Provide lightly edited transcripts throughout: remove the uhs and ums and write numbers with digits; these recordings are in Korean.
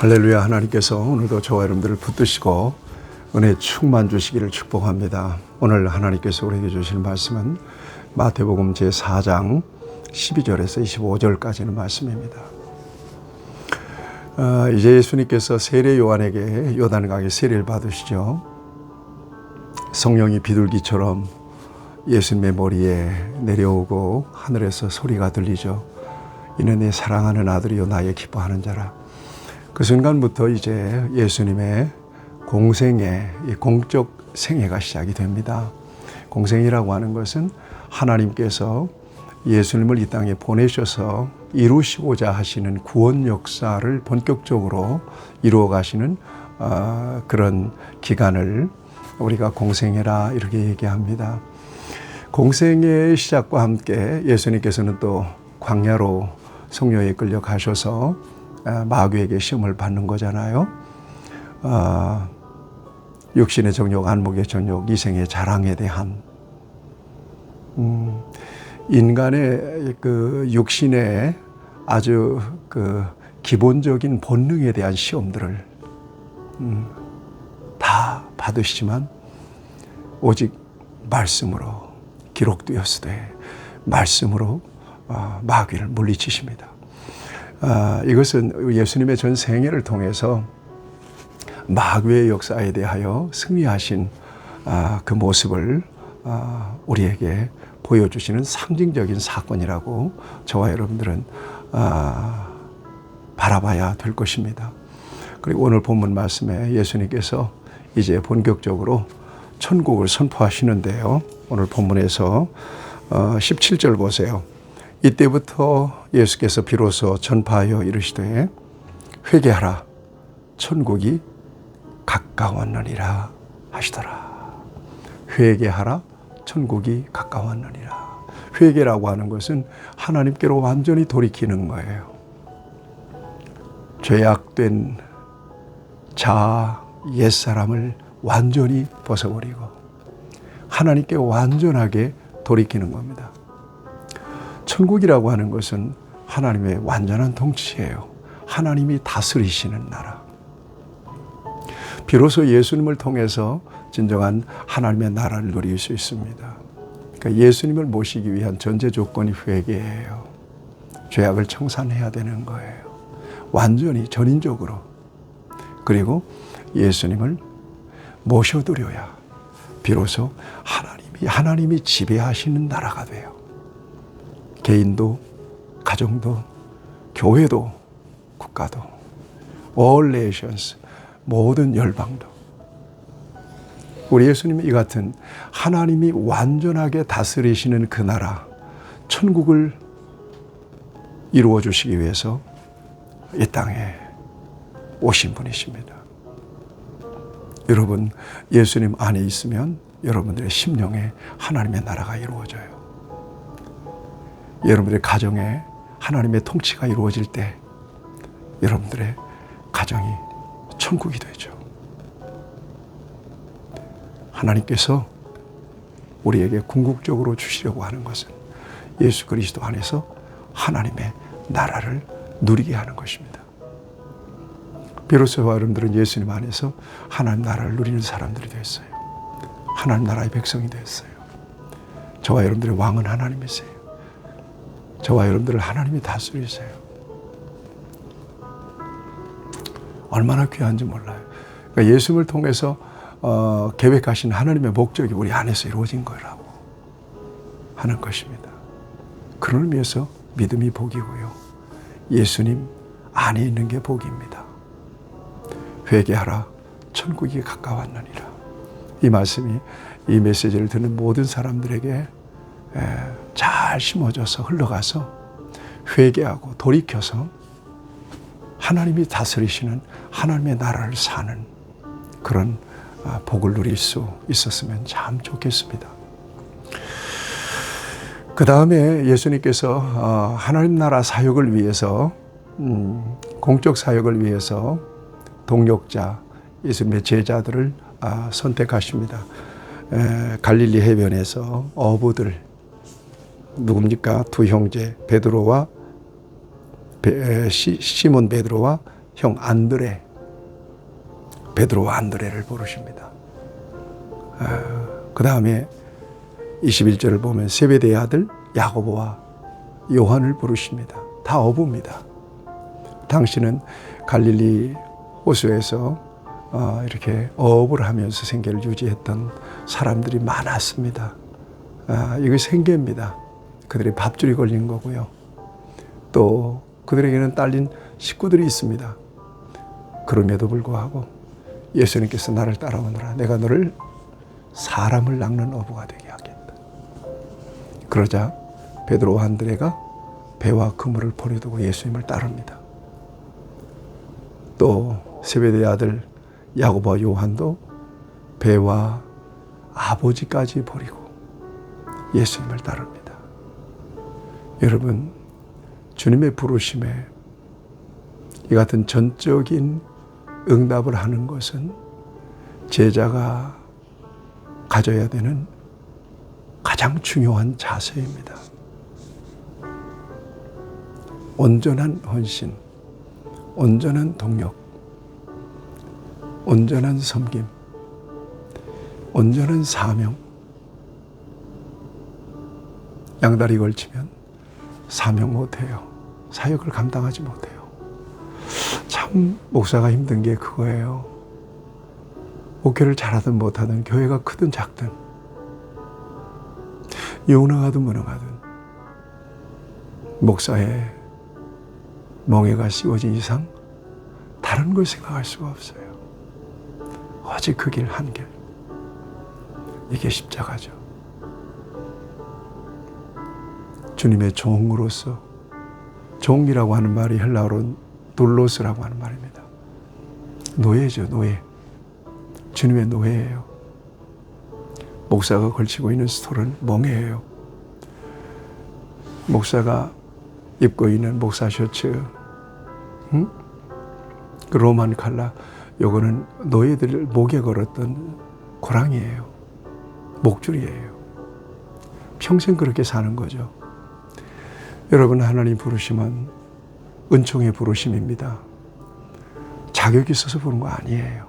할렐루야. 하나님께서 오늘도 저와 여러분들을 붙드시고 은혜 충만 주시기를 축복합니다. 오늘 하나님께서 우리에게 주시는 말씀은 마태복음 제4장 12절에서 25절까지는 말씀입니다. 이제 예수님께서 세례 요한에게 요단강에 세례를 받으시죠. 성령이 비둘기처럼 예수님의 머리에 내려오고 하늘에서 소리가 들리죠. 이는 내 사랑하는 아들이요 나의 기뻐하는 자라. 그 순간부터 이제 예수님의 공생애, 공적 생애가 시작이 됩니다. 공생이라고 하는 것은 하나님께서 예수님을 이 땅에 보내셔서 이루시고자 하시는 구원 역사를 본격적으로 이루어 가시는 그런 기간을 우리가 공생애라 이렇게 얘기합니다. 공생애의 시작과 함께 예수님께서는 또 광야로 성령에 끌려 가셔서 마귀에게 시험을 받는 거잖아요. 육신의 정욕, 안목의 정욕, 이생의 자랑에 대한 인간의 그 육신의 아주 그 기본적인 본능에 대한 시험들을 다 받으시지만 오직 말씀으로 기록되었으되 말씀으로 마귀를 물리치십니다. 이것은 예수님의 전 생애를 통해서 마귀의 역사에 대하여 승리하신 그 모습을 우리에게 보여주시는 상징적인 사건이라고 저와 여러분들은 바라봐야 될 것입니다. 그리고 오늘 본문 말씀에 예수님께서 이제 본격적으로 천국을 선포하시는데요. 오늘 본문에서 17절 보세요. 이때부터 예수께서 비로소 전파하여 이르시되 회개하라 천국이 가까웠느니라 하시더라. 회개하라 천국이 가까웠느니라. 회개라고 하는 것은 하나님께로 완전히 돌이키는 거예요. 죄악된 자아 옛사람을 완전히 벗어버리고 하나님께 완전하게 돌이키는 겁니다. 천국이라고 하는 것은 하나님의 완전한 통치예요. 하나님이 다스리시는 나라. 비로소 예수님을 통해서 진정한 하나님의 나라를 누릴 수 있습니다. 그러니까 예수님을 모시기 위한 전제 조건이 회개예요. 죄악을 청산해야 되는 거예요. 완전히 전인적으로. 그리고 예수님을 모셔드려야 비로소 하나님이 지배하시는 나라가 돼요. 개인도, 가정도, 교회도, 국가도, all nations, 모든 열방도. 우리 예수님이 이 같은 하나님이 완전하게 다스리시는 그 나라, 천국을 이루어 주시기 위해서 이 땅에 오신 분이십니다. 여러분, 예수님 안에 있으면 여러분들의 심령에 하나님의 나라가 이루어져요. 여러분들의 가정에 하나님의 통치가 이루어질 때 여러분들의 가정이 천국이 되죠. 하나님께서 우리에게 궁극적으로 주시려고 하는 것은 예수 그리스도 안에서 하나님의 나라를 누리게 하는 것입니다. 비로소 여러분들은 예수님 안에서 하나님 나라를 누리는 사람들이 됐어요. 하나님 나라의 백성이 됐어요. 저와 여러분들의 왕은 하나님이세요. 저와 여러분들을 하나님이 다스리세요. 얼마나 귀한지 몰라요. 그러니까 예수님을 통해서 계획하신 하나님의 목적이 우리 안에서 이루어진 거라고 하는 것입니다. 그런 의미에서 믿음이 복이고요. 예수님 안에 있는 게 복입니다. 회개하라 천국이 가까웠느니라. 이 말씀이 이 메시지를 듣는 모든 사람들에게 잘 심어져서 흘러가서 회개하고 돌이켜서 하나님이 다스리시는 하나님의 나라를 사는 그런 복을 누릴 수 있었으면 참 좋겠습니다. 그 다음에 예수님께서 하나님 나라 사역을 위해서 공적 사역을 위해서 동력자 예수님의 제자들을 선택하십니다. 갈릴리 해변에서 어부들 누굽니까? 두 형제 베드로와 시몬 베드로와 형 안드레, 베드로와 안드레를 부르십니다. 그 다음에 21절을 보면 세베대의 아들 야고보와 요한을 부르십니다. 다 어부입니다. 당시는 갈릴리 호수에서 이렇게 어업을 하면서 생계를 유지했던 사람들이 많았습니다. 이게 생계입니다. 그들의 밥줄이 걸린 거고요. 또 그들에게는 딸린 식구들이 있습니다. 그럼에도 불구하고 예수님께서 나를 따라오너라. 내가 너를 사람을 낚는 어부가 되게 하겠다. 그러자 베드로와 안드레가 배와 그물을 버려두고 예수님을 따릅니다. 또 세베대의 아들 야고보와 요한도 배와 아버지까지 버리고 예수님을 따릅니다. 여러분, 주님의 부르심에 이 같은 전적인 응답을 하는 것은 제자가 가져야 되는 가장 중요한 자세입니다. 온전한 헌신, 온전한 동력, 온전한 섬김, 온전한 사명. 양다리 걸치면 사명 못해요. 사역을 감당하지 못해요. 참 목사가 힘든 게 그거예요. 목회를 잘하든 못하든, 교회가 크든 작든, 유능하든 무능하든 목사의 멍에가 씌워진 이상 다른 걸 생각할 수가 없어요. 오직 그 길 한 길. 이게 십자가죠. 주님의 종으로서, 종이라고 하는 말이 헬라어로 둘로스라고 하는 말입니다. 노예죠, 노예. 주님의 노예예요. 목사가 걸치고 있는 스톨은 멍에예요. 목사가 입고 있는 목사 셔츠, 그 로만 칼라, 요거는 노예들을 목에 걸었던 고랑이에요. 목줄이에요. 평생 그렇게 사는 거죠. 여러분, 하나님 부르심은 은총의 부르심입니다. 자격이 있어서 부른 거 아니에요.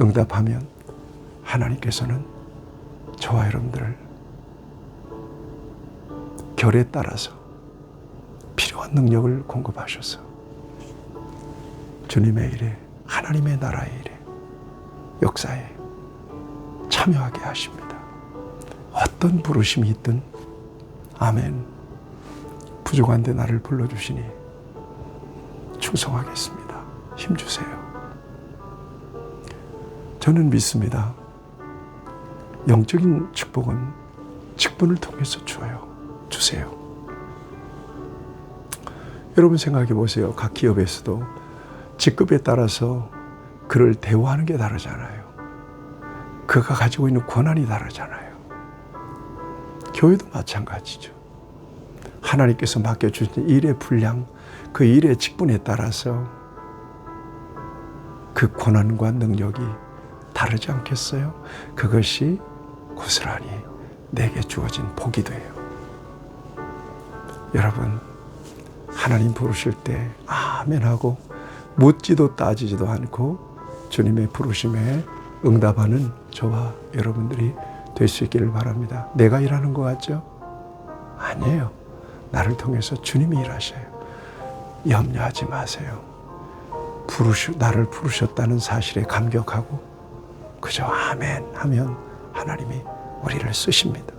응답하면 하나님께서는 저와 여러분들을 결에 따라서 필요한 능력을 공급하셔서 주님의 일에, 하나님의 나라의 일에, 역사에 참여하게 하십니다. 어떤 부르심이 있든 아멘. 부족한데 나를 불러주시니 충성하겠습니다. 힘주세요. 저는 믿습니다. 영적인 축복은 직분을 통해서 주세요. 여러분 생각해 보세요. 각 기업에서도 직급에 따라서 그를 대우하는 게 다르잖아요. 그가 가지고 있는 권한이 다르잖아요. 교회도 마찬가지죠. 하나님께서 맡겨주신 일의 분량, 그 일의 직분에 따라서 그 권한과 능력이 다르지 않겠어요? 그것이 고스란히 내게 주어진 복이 돼요. 여러분, 하나님 부르실 때 아멘하고 묻지도 따지지도 않고 주님의 부르심에 응답하는 저와 여러분들이 될 수 있기를 바랍니다. 내가 일하는 것 같죠? 아니에요. 나를 통해서 주님이 일하셔요. 염려하지 마세요. 나를 부르셨다는 사실에 감격하고 그저 아멘 하면 하나님이 우리를 쓰십니다.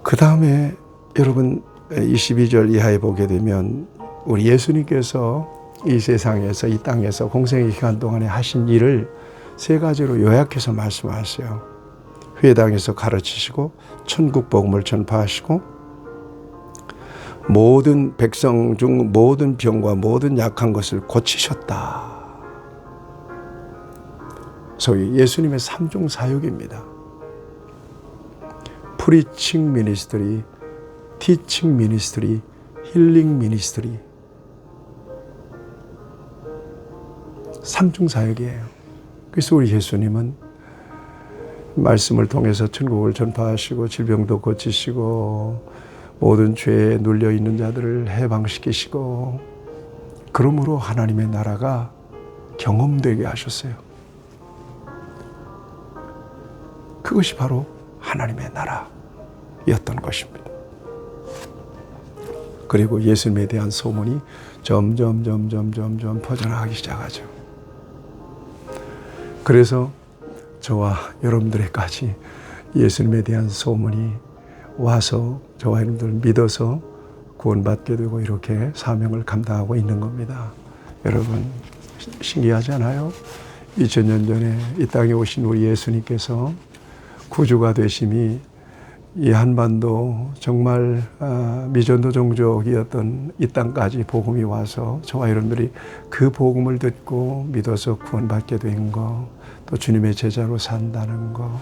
그 다음에 여러분 22절 이하에 보게 되면 우리 예수님께서 이 세상에서, 이 땅에서 공생의 기간 동안에 하신 일을 세 가지로 요약해서 말씀하세요. 회당에서 가르치시고 천국 복음을 전파하시고 모든 백성 중 모든 병과 모든 약한 것을 고치셨다. 소위 예수님의 삼중 사역입니다. 프리칭 미니스트리, 티칭 미니스트리, 힐링 미니스트리. 삼중 사역이에요. 그래서 우리 예수님은 말씀을 통해서 천국을 전파하시고 질병도 고치시고 모든 죄에 눌려 있는 자들을 해방시키시고 그러므로 하나님의 나라가 경험되게 하셨어요. 그것이 바로 하나님의 나라였던 것입니다. 그리고 예수님에 대한 소문이 점점 퍼져나가기 시작하죠. 그래서 저와 여러분들에까지 예수님에 대한 소문이 와서 저와 여러분들 믿어서 구원받게 되고 이렇게 사명을 감당하고 있는 겁니다. 여러분 신기하지 않아요? 2000년 전에 이 땅에 오신 우리 예수님께서 구주가 되심이 이 한반도 정말 미전도 종족이었던 이 땅까지 복음이 와서 저와 여러분들이 그 복음을 듣고 믿어서 구원받게 된 거, 또 주님의 제자로 산다는 거,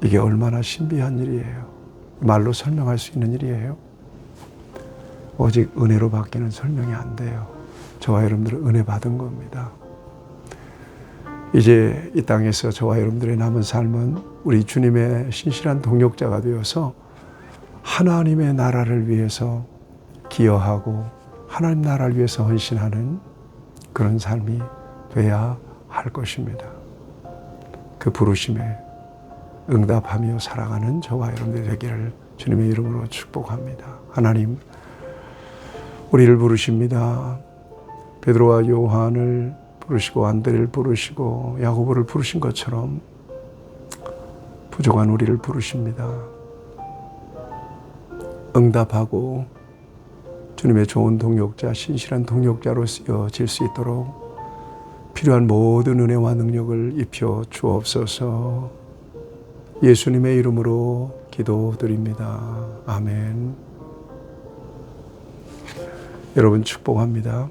이게 얼마나 신비한 일이에요. 말로 설명할 수 있는 일이에요. 오직 은혜로 밖에는 설명이 안 돼요. 저와 여러분들은 은혜 받은 겁니다. 이제 이 땅에서 저와 여러분들의 남은 삶은 우리 주님의 신실한 동역자가 되어서 하나님의 나라를 위해서 기여하고 하나님 나라를 위해서 헌신하는 그런 삶이 돼야 할 것입니다. 그 부르심에 응답하며 살아가는 저와 여러분들이 되기를 주님의 이름으로 축복합니다. 하나님, 우리를 부르십니다. 베드로와 요한을 부르시고 안드레를 부르시고 야고보를 부르신 것처럼 부족한 우리를 부르십니다. 응답하고 주님의 좋은 동역자, 신실한 동역자로 쓰여질 수 있도록 필요한 모든 은혜와 능력을 입혀 주옵소서. 예수님의 이름으로 기도드립니다. 아멘. 여러분 축복합니다.